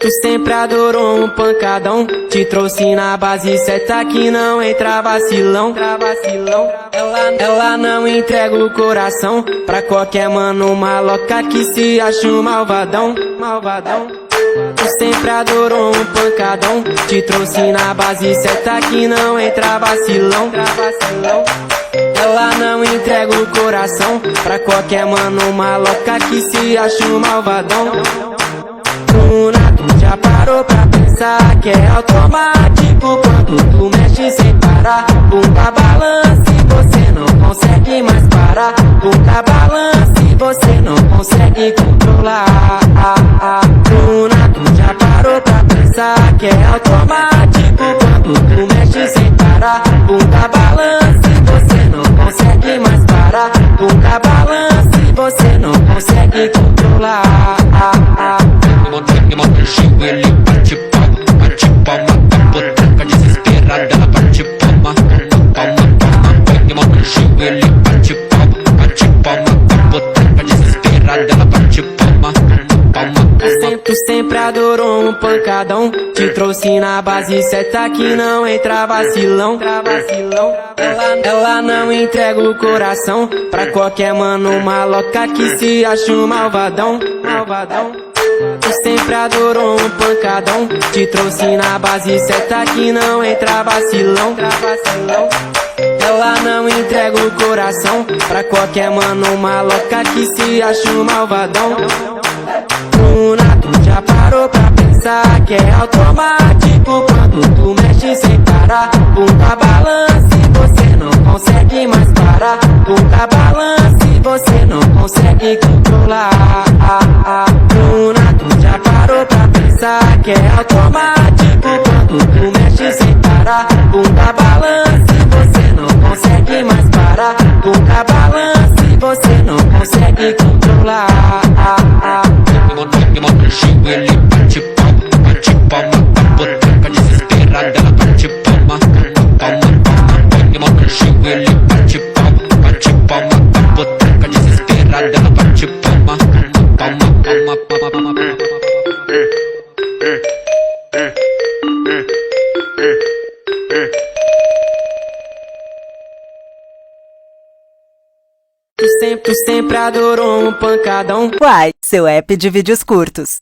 Tu sempre adorou um pancadão. Te trouxe na base certa que não entra vacilão. Ela não entrega o coração pra qualquer mano maloca que se acha um malvadão. Tu sempre adorou um pancadão. Te trouxe na base certa que não entra vacilão. Ela não entrega o coração pra qualquer mano maloca que se acha um malvadão. Tu já parou pra pensar que é automático quando tu mexe sem parar? Bunda balance, você não consegue mais parar. Bunda balance, você não consegue controlar. Tu já parou pra pensar que é automático quando tu mexe sem parar? Bunda balance, você não consegue mais parar. Bunda balance, você não consegue controlar. Ele bate palma, tá potranca desesperada, ela bate palma, ele bate palma, tá potranca desesperada, ela bate palma. Tu sempre adorou um pancadão. Te trouxe na base certa que não entra vacilão. Ela não entrega o coração pra qualquer mano maloca que se acha um malvadão. Tu sempre adorou um pancadão. Te trouxe na base certa que não entra vacilão. Ela não entrega o coração pra qualquer mano maloca que se acha um malvadão. Tu já parou pra pensar que é automático quando tu mexe sem parar? Bunda balance, você não consegue mais parar. Bunda balance, você não consegue controlar. Tu já parou pra pensar que é automático quando tu mexe sem parar? Bunda balance, você não consegue mais parar. Bunda balance, você não consegue controlar. Ele bate palma, tá potranca desesperada, ela bate palma. Ele bate palma, tá potranca desesperada, ela bate palma. Tu sempre adorou um pancadão. Uai, seu app de vídeos curtos.